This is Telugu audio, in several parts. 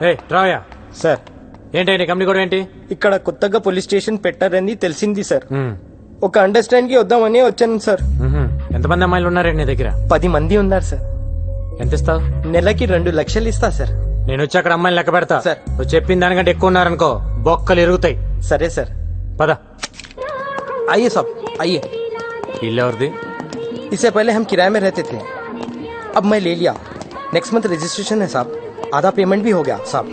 ఏ రావయ్యా. సార్ ఏంటి కంపెనీ కూడా ఏంటి? ఇక్కడ కొత్తగా పోలీస్ స్టేషన్ పెట్టారని తెలిసింది సార్. మ్మ్. ఒక అండర్స్టాండ్ కి వద్దామని వచ్చాను సార్. మ్హూ. ఎంతమంది అమ్మాయిలు ఉన్నారండి నీ దగ్గర? 10 మంది ఉన్నారు సార్. ఎంత ఇస్తావు? నెలకి 2 లక్షలు ఇస్తా సార్. నేను వచ్చి అక్కడ అమ్మాయిలు లెక్క పెడతా. సార్. నువ్వు చెప్పిన దానికంటే ఎక్కువ ఉన్నారనుకో బొక్కలు ఇరుగుతాయి. సరే సార్. పద. आइए साहब आइए. ఇల్లు ఎవరిది? इससे पहले हम किराए में रहते थे, अब मैं ले लिया. नेक्स्ट मंथ रजिस्ट्रेशन है साहब. आधा पेमेंट भी हो गया साहब.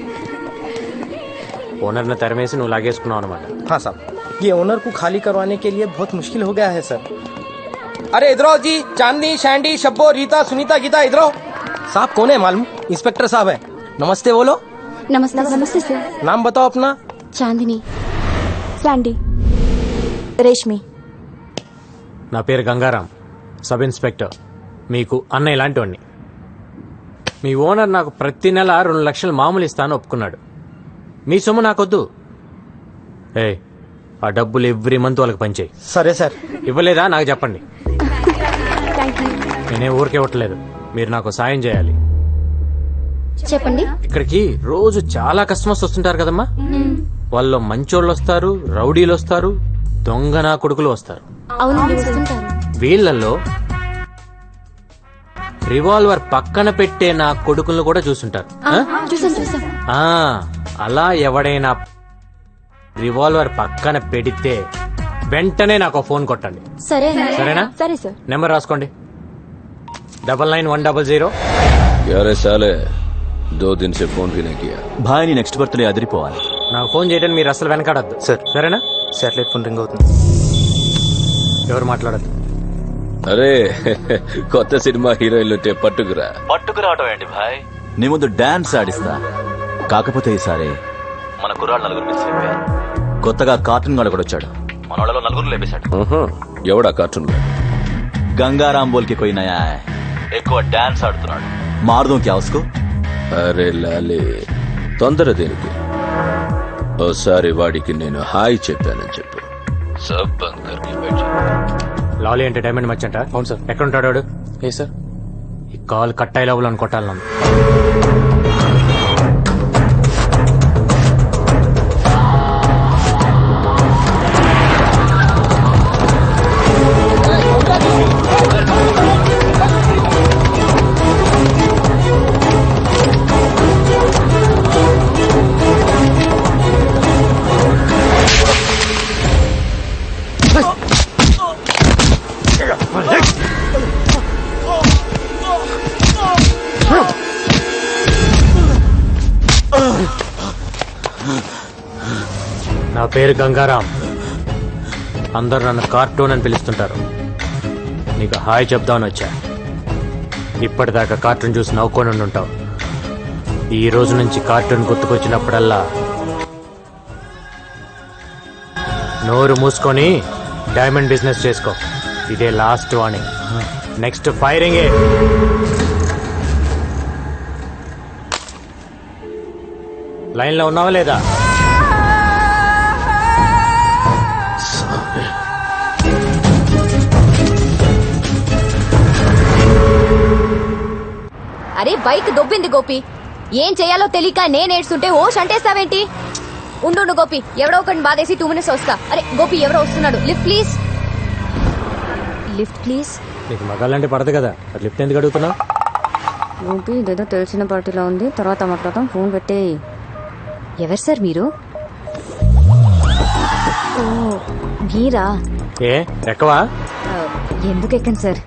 ఓనర్ ని తెరమేసి నువ్వు లాగేసుకున్నావు అనమాట. हाँ साहब, ये ओनर को खाली करवाने के लिए बहुत मुश्किल हो गया है सर. अरे इधर आओ जी. चांदनी, शैंडी, शब्बो, रीता, सुनीता, गीता इधर आओ. साहब कौन है मालूम? इंस्पेक्टर साहब है. नमस्ते बोलो. नमस्ते नमस्ते सर. नाम बताओ अपना. चांदनी. శాండీ. రేష్మి. నా పేరు గంగారాం, సబ్ ఇన్స్పెక్టర్. మీకు అన్నయ్య లాంటి వాడిని. మీ ఓనర్ నాకు ప్రతి నెల 2 లక్షలు మామూలు ఇస్తాను ఒప్పుకున్నాడు. మీ సొమ్ము నాకొద్దు. ఏ ఆ డబ్బులు ఎవ్రీ మంత్ వాళ్ళకి పంచేయి. సరే సార్. ఇవ్వలేదా నాకు చెప్పండి. Thank you. నేనే ఊరికే ఇవ్వట్లేదు, మీరు నాకు సాయం చేయాలి. చెప్పండి. ఇక్కడికి రోజు చాలా కస్టమర్స్ వస్తుంటారు కదమ్మా. వాళ్ళు మంచోళ్ళు వస్తారు, రౌడీలు వస్తారు, దొంగ నా కొడుకులు వస్తారు. అవునండి వస్తుంటారు. వీళ్ళల్లో రివాల్వర్ పక్కన పెట్టే నా కొడుకులను కూడా చూసుంటారు. చూసాం. ఆ, అలా ఎవడైనా రివాల్వర్ పక్కన పెడితే వెంటనే నాకు ఫోన్ కొట్టండి. సరే. సరేనా? సరే సార్. నెంబర్ రాసుకోండి. 991100. यार साले 2 दिन से फोन भी नहीं किया. భాయ్ నీ నెక్స్ట్ బర్త్డే అదిరిపోవాలి. నాకు ఫోన్ చేయడానికి మీరు అసలు వెనకాడద్దు సార్. సరేనా? శాటిలైట్ ఫోన్ రింగ్ అవుతుంది. ఎవరు మాట్లాడద్దు. అరే కొత్త సినిమా హీరోయిన్లు పట్టుకురా. పట్టుకురావటం ఏంటి భాయ్? నీ ముందు డాన్స్ ఆడిస్తా. కాకపోతే ఈసారి మన కుర్రాళ్ళు 4 మిస్ అయిపోయారు. కొత్తగా కార్టూన్ గాడు కూడా వచ్చాడు. మన వాళ్ళలో 4 లేపేశాడు. ఎవడా కార్టూన్ గా? గంగారాం బోల్కి కోయి నయా హై. ఎక్కువ డాన్స్ ఆడుతున్నాడు. మారుదాం క్యా ఉస్కో? అరే లాలే తొందర దేనికి? ఓసారి వాడికి నేను హాయ్ చెప్పానని చెప్పు. సబ్ బంద్ కర్కే బైఠ. లాలీ అంటే డైమండ్ మర్చెంటా? అవును సార్. ఎక్కడ ఉంటాడు వాడు? ఏ సార్, ఈ కాల్ కట్ అయ్యే లోపల కొట్టాలి నన్ను. నా పేరు గంగారాం. అందరూ నన్ను కార్టూన్ అని పిలుస్తుంటారు. నీకు హాయ్ చెప్దామని వచ్చా. ఇప్పటిదాకా కార్టూన్ చూసి నవ్వుకొని ఉంటావు. ఈ రోజు నుంచి కార్టూన్ గుర్తుకొచ్చినప్పుడల్లా నోరు మూసుకొని డైమండ్ బిజినెస్ చేసుకో. ఇదే లాస్ట్ వార్నింగ్. నెక్స్ట్ ఫైరింగే. లైన్లో ఉన్నావా లేదా? అరే బైక్ దొబ్బింది గోపి. ఏం చేయాలో తెలియక నేనేడ్చుంటే ఓష్ అంటేస్తావేంటి? ఉండు గోపి, ఎవడో ఒకటి బాధేసి 2 మినిట్స్ వస్తా. అరే గోపి ఎవరో వస్తున్నాడు. Lift please. Lift please. నీకు మగాళ్ళంటే పడదు కదా, అది లిఫ్ట్ ఎందుకు అడుగుతున్నావు? గోపి ఇదేదో తెలిసిన పార్టీలో ఉంది, తర్వాత మాట్లాడతాం. ఫోన్ పెట్టే. ఎవరు సార్ మీరు? ఓ మీరా? ఏ ఎక్కవా? ఎందుకు ఎక్కండి సార్?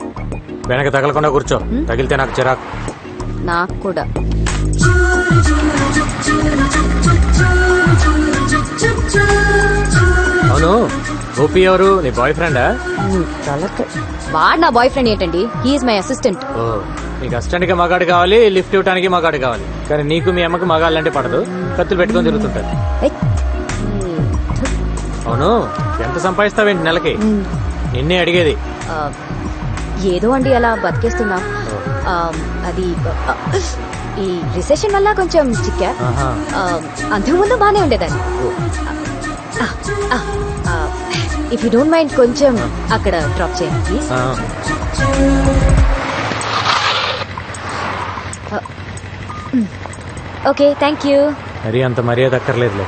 వెనక తగలకుండా కూర్చో, తగిలితే నాకు చిరాకు. నాకు కూడా. అవును, గోపి ఎవరు? నీ బాయ్ ఫ్రెండా? వాడు నా బాయ్ ఫ్రెండ్ ఏంటండి? He's my assistant. ఓ, నీకు అసిస్టెంట్ కి మగాడు కావాలి, లిఫ్ట్ ఇవ్వడానికి మగాడు కావాలి. కానీ నీకు మీ అమ్మకి మగాళ్ళంటే పడదు, కత్తులు పెట్టుకొని తిరుగుతుంటారు. అవును, ఎంత సంపాదిస్తావేంటి నెలకి? నిన్నే అడిగేది. ఏదో అండి అలా బతికేస్తున్నా. అది ఈ రిసెషన్ వల్ల కొంచెం చిక్కా. అంతకుముందు బానే ఉండేదాన్ని. ఇఫ్ యూ డోంట్ మైండ్ కొంచెం అక్కడ డ్రాప్ చేయండి ప్లీజ్. Okay thank you. మరీ అంత మర్యాద అక్కర్లేదులే.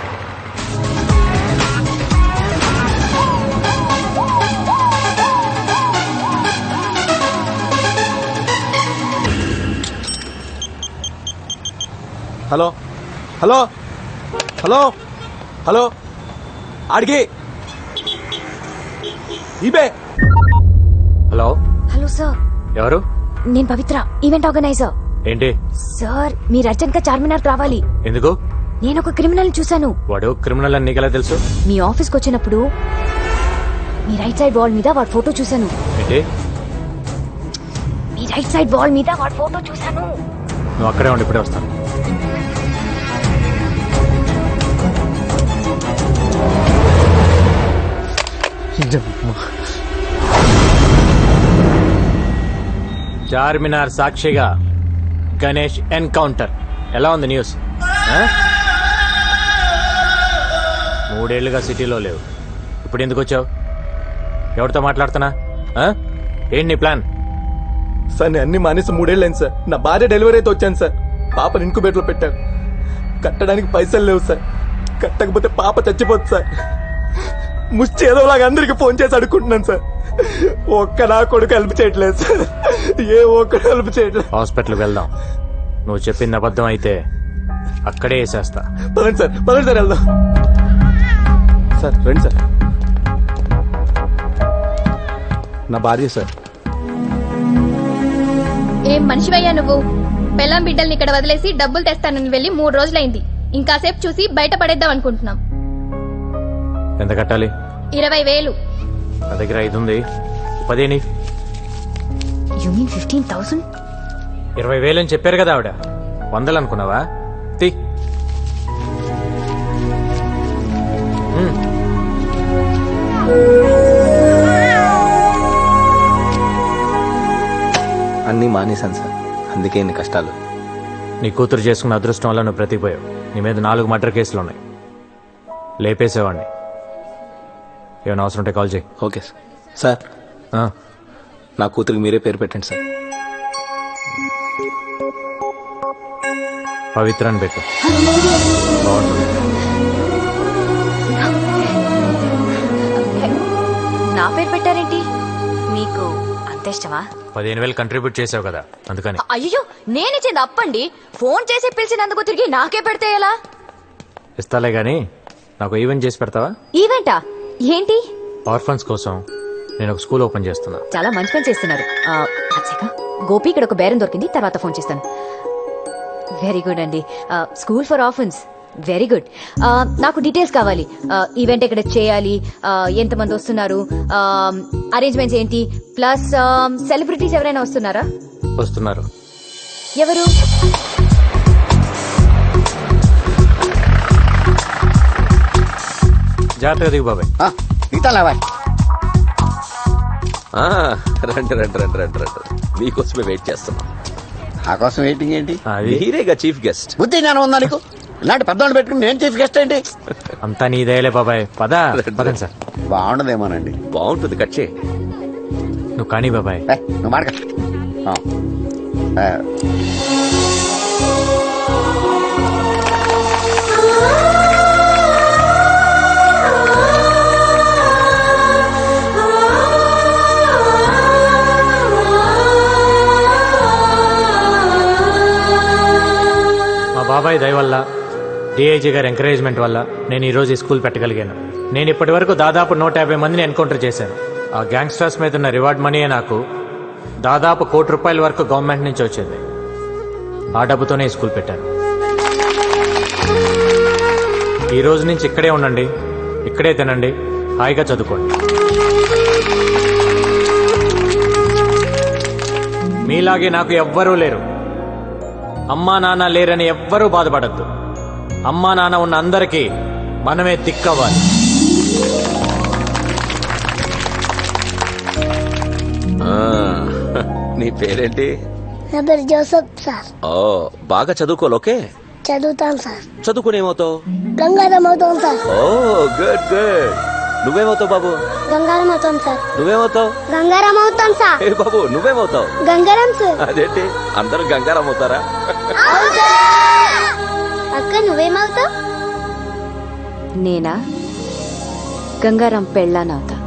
హలో హలో హలో హలో అడిగి ఇబే. హలో, హలో సార్, ఎవరు? నేను పవిత్ర, ఈవెంట్ ఆర్గనైజర్. ఏంటి? సార్ మీరు అర్జెంట్ గా చార్మినార్ రావాలి. ఎందుకు? నేను ఒక క్రిమినల్ చూశాను. వాడు క్రిమినల్ అని నీకెలా తెలుసు? మీ ఆఫీస్కి వచ్చినప్పుడు మీ రైట్ సైడ్ వాల్ మీద వాడి ఫోటో చూశాను. ఏంటి? మీ రైట్ సైడ్ వాల్ మీద వాడి ఫోటో చూశాను. నువ్వు అక్కడే ఉండి ఇప్పుడే వస్తాను. చార్మినార్ సాక్షిగా గణేష్ ఎన్కౌంటర్. ఎలా ఉంది న్యూస్? ఆ? 3 ఏళ్లుగా సిటీలో లేవు, ఇప్పుడు ఎందుకు వచ్చావు? ఎవరితో మాట్లాడుతున్నా? ఆ? ఏంటి నీ ప్లాన్? సార్ నేను అన్ని మానేసి 3 ఏళ్ళు అయింది సార్. నా భార్య డెలివరీ అయితే వచ్చాను సార్. పాపను ఇంకుబేట్లో పెట్టారు. కట్టడానికి పైసలు లేవు సార్. కట్టకపోతే పాప చచ్చిపోతుంది సార్. ముష్టి ఏదోలాగా అందరికి ఫోన్ చేసి అడుక్కుంటున్నాను సార్. ఒక్క నా కొడుకు హెల్ప్ చేయట్లేదు సార్. ఏ ఒక్కడు హెల్ప్ చేయట్లేదు. హాస్పిటల్కి వెళ్దాం. నువ్వు చెప్పింది అబద్ధం అయితే అక్కడే వేసేస్తా. పదండి సార్ వెళ్దాం. సార్ రండి సార్. నా భార్య సార్. ఏం మనిషివయ్యా నువ్వు? పెళ్ళాం బిడ్డల్ని ఇక్కడ వదిలేసి డబ్బులు తెస్తానని వెళ్ళి 3 రోజులైంది. ఇంకాసేపు చూసి బయట పడేద్దాం అనుకుంటున్నాం. ఎంత కట్టాలి? 20,000. నా దగ్గర 5 ఉంది. 10 యు మీన్ 15,000? 20,000 అని చెప్పారు కదా ఆవిడ. 100 అనుకున్నావా? తీ. అన్నీ మానేశాను సార్. అందుకే ఇన్ని కష్టాలు. నీ కూతురు చేసుకున్న అదృష్టం వల్ల నువ్వు బ్రతికిపోయావు. నీ మీద 4 మర్డర్ కేసులు ఉన్నాయి. లేపేసేవాడిని. ఏమైనా అవసరం ఉంటే కాల్ చేయి. Okay sir. సార్ ఆ, నా కూతురికి మీరే పేరు పెట్టండి సార్. పవిత్ర అని పెట్టు. బాగుంటుంది. నా పేరు పెట్టారేంటి? మీకు అంత ఇష్టమా? 15,000 కంట్రిబ్యూట్ చేసావు కదా, అందుకని. అయ్యో నేనిచ్చింది అప్పండి. ఫోన్ చేసి పిలిచినందుకు తిరిగి నాకే పెడితే ఎలా? ఇస్తాలే గానీ నాకు ఈవెంట్ చేసి పెడతావా? ఈవెంటా? ఏంటి? ఆర్ఫన్స్ కోసం నేను ఒక స్కూల్ ఓపెన్ చేస్తున్నా. చాలా మంచి పని చేస్తున్నారు. గోపి ఇక్కడ ఒక బేరం దొరికింది, తర్వాత ఫోన్ చేస్తాను. వెరీ గుడ్ అండి. School for orphans, very good. నాకు డీటెయిల్స్ కావాలి. ఈవెంట్ ఎక్కడ చేయాలి, ఎంతమంది వస్తున్నారు, అరేంజ్మెంట్స్ ఏంటి, ప్లస్ సెలబ్రిటీస్ ఎవరైనా వస్తున్నారా? వస్తున్నారు. ఎవరు? జాగ్రత్తగా దిగు బాబాయ్. రండి రండి రండి రండి రండి. మీకోసమే వెయిట్ చేస్తున్నాం. నా కోసం వెయిటింగ్ ఏంటి? అది మీరేగా చీఫ్ గెస్ట్. బుద్ధి జ్ఞానం ఉందా నీకు? ఇలాంటి పెద్దవాళ్ళు పెట్టుకుని నేను చీఫ్ గెస్ట్ ఏంటి? అంతా నీదేలే బాబాయ్. పదండి సార్. బాగుండదేమోనండి. బాగుంటుంది, కట్ చేయి. నువ్వు కానీ బాబాయ్. నువ్వు మాడక. మా బాబాయ్ దయ వల్ల, డిఐజీ గారి ఎంకరేజ్మెంట్ వల్ల నేను ఈ రోజు ఈ స్కూల్ పెట్టగలిగాను. నేను ఇప్పటి వరకు దాదాపు 150 మందిని ఎన్కౌంటర్ చేశాను. ఆ గ్యాంగ్స్టర్స్ మీద ఉన్న రివార్డ్ మనీయే నాకు దాదాపు ₹1 కోటి వరకు గవర్నమెంట్ నుంచి వచ్చింది. ఆ డబ్బుతోనే ఈ స్కూల్ పెట్టాను. ఈ రోజు నుంచి ఇక్కడే ఉండండి, ఇక్కడే తినండి, హాయిగా చదువుకోండి. మీలాగే నాకు ఎవ్వరూ లేరు. అమ్మా నాన్న లేరని ఎవ్వరూ బాధపడద్దు. అమ్మా నాన్న ఉన్న అందరికీ మనమే దిక్కవ్వాలి. నీ పేరేంటి? నా పేరు జోసఫ్ సార్. ఓ, బాగా చదువుకోవాలి. ఓకే, చదువుతాను సార్. చదువుకుని ఏమవుతావు? గంగారం అవుతాం సార్. ఓ గుడ్ గుడ్. నువ్వేమవుతావు బాబు? గంగారం అవుతాం సార్. నువ్వేమవుతావు? గంగారం అవుతాం సార్. ఏ బాబు, నువ్వేమవుతావు? గంగారం సార్. అదేంటి అందరూ గంగారం అవుతారా? అక్క నువ్వేమవుతావు? నేనా గంగారాం పెళ్ళానవుతా.